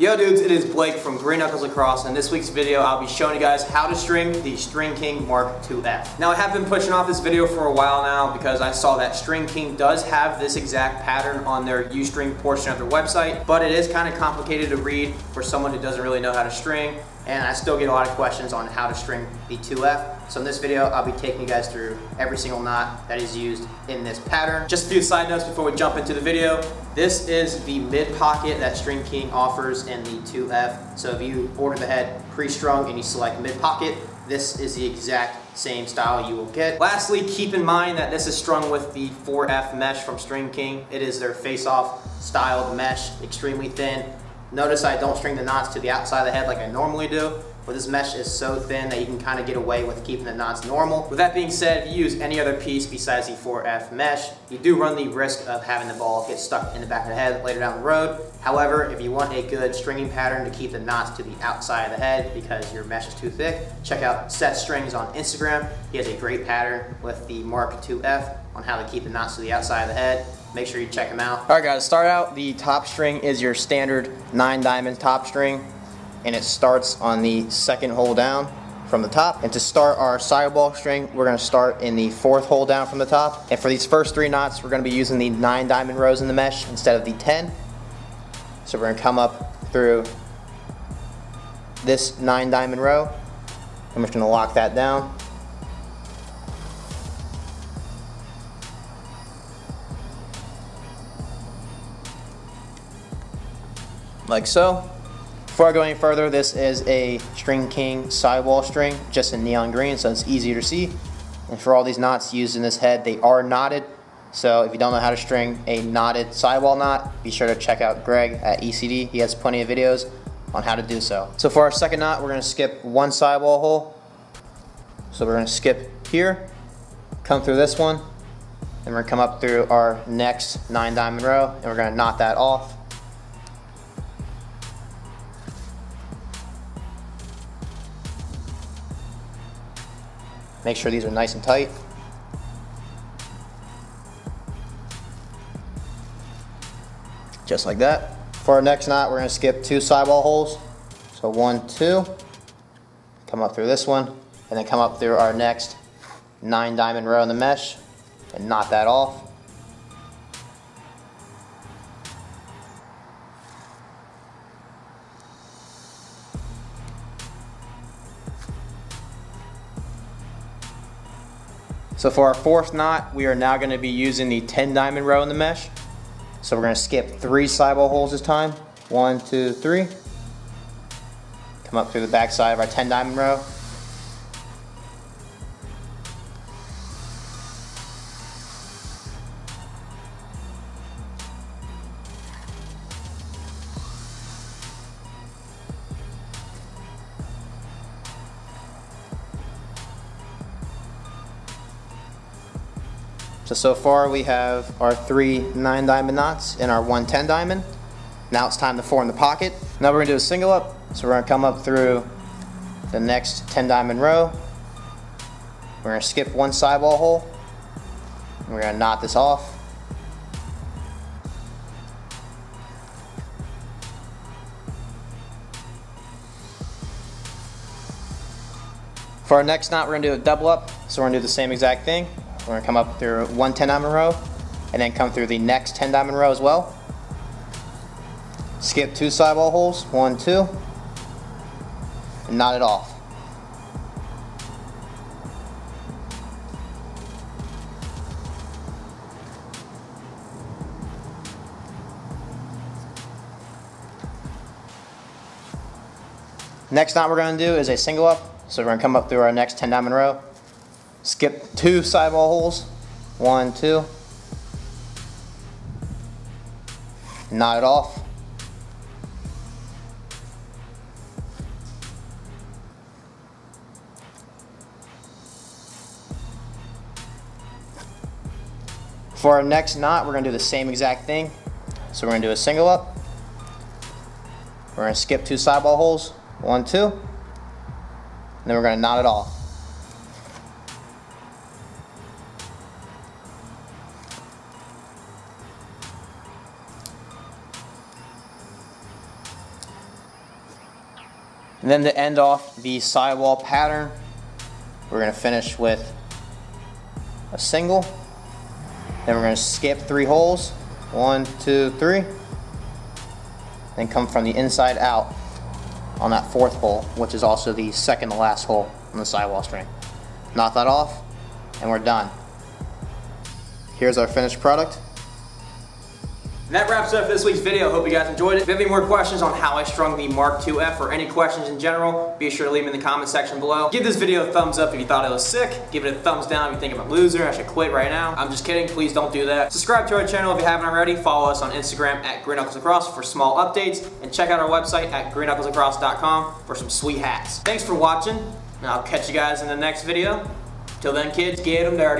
Yo dudes, it is Blake from Green Knuckles Lacrosse, and in this week's video I'll be showing you guys how to string the StringKing Mark IIF. Now I have been pushing off this video for a while now because I saw that StringKing does have this exact pattern on their Ustring portion of their website, but it is kind of complicated to read for someone who doesn't really know how to string, and I still get a lot of questions on how to string the 2F. So in this video, I'll be taking you guys through every single knot that is used in this pattern. Just a few side notes before we jump into the video. This is the mid pocket that StringKing offers in the 2F. So if you order the head pre-strung and you select mid pocket, this is the exact same style you will get. Lastly, keep in mind that this is strung with the 4F mesh from StringKing. It is their face-off styled mesh, extremely thin. Notice I don't string the knots to the outside of the head like I normally do, but this mesh is so thin that you can kind of get away with keeping the knots normal. With that being said, if you use any other piece besides the 4F mesh, you do run the risk of having the ball get stuck in the back of the head later down the road. However, if you want a good stringing pattern to keep the knots to the outside of the head because your mesh is too thick, check out Seth Strings on Instagram. He has a great pattern with the Mark IIF on how to keep the knots to the outside of the head. Make sure you check him out. Alright guys, start out, the top string is your standard 9-diamond top string, and it starts on the second hole down from the top. And to start our sideball string, we're going to start in the 4th hole down from the top. And for these first 3 knots, we're going to be using the 9-diamond rows in the mesh instead of the 10. So we're going to come up through this 9-diamond row. I'm just going to lock that down. Like so. Before I go any further, this is a StringKing sidewall string, just in neon green, so it's easier to see. And for all these knots used in this head, they are knotted. So if you don't know how to string a knotted sidewall knot, be sure to check out Greg at ECD. He has plenty of videos on how to do so. So for our second knot, we're going to skip one sidewall hole. So we're going to skip here, come through this one, and we're going to come up through our next 9-diamond row, and we're going to knot that off. Make sure these are nice and tight. Just like that. For our next knot, we're going to skip 2 sidewall holes. So 1, 2. Come up through this one, and then come up through our next 9-diamond row in the mesh, and knot that off. So for our 4th knot, we are now going to be using the 10-diamond row in the mesh. So we're going to skip 3 sidewall holes this time. 1, 2, 3. Come up through the back side of our 10-diamond row. So far we have our 3 9-diamond knots and our 1 10-diamond. Now it's time to form the pocket. Now we're going to do a single up. So we're going to come up through the next 10-diamond row. We're going to skip 1 sidewall hole. And we're going to knot this off. For our next knot, we're going to do a double up. So we're going to do the same exact thing. We're going to come up through 1 10-diamond row and then come through the next 10-diamond row as well. Skip 2 sidewall holes, 1, 2, and knot it off. Next knot we're going to do is a single up. So we're going to come up through our next 10-diamond row. Skip 2 sidewall holes, 1, 2, knot it off. For our next knot, we're going to do the same exact thing. So we're going to do a single up. We're going to skip 2 sidewall holes, 1, 2, and then we're going to knot it off. And then to end off the sidewall pattern, we're going to finish with a single. Then we're going to skip 3 holes. 1, 2, 3. Then come from the inside out on that 4th hole, which is also the second to last hole on the sidewall string. Knock that off, and we're done. Here's our finished product. And that wraps up this week's video. Hope you guys enjoyed it. If you have any more questions on how I strung the Mark IIF or any questions in general, be sure to leave them in the comment section below. Give this video a thumbs up if you thought it was sick. Give it a thumbs down if you think I'm a loser. I should quit right now. I'm just kidding. Please don't do that. Subscribe to our channel if you haven't already. Follow us on Instagram at GreenKnucklesLacrosse for small updates. And check out our website at greenknucklesLacrosse.com for some sweet hats. Thanks for watching, and I'll catch you guys in the next video. Till then, kids, get 'em dirty.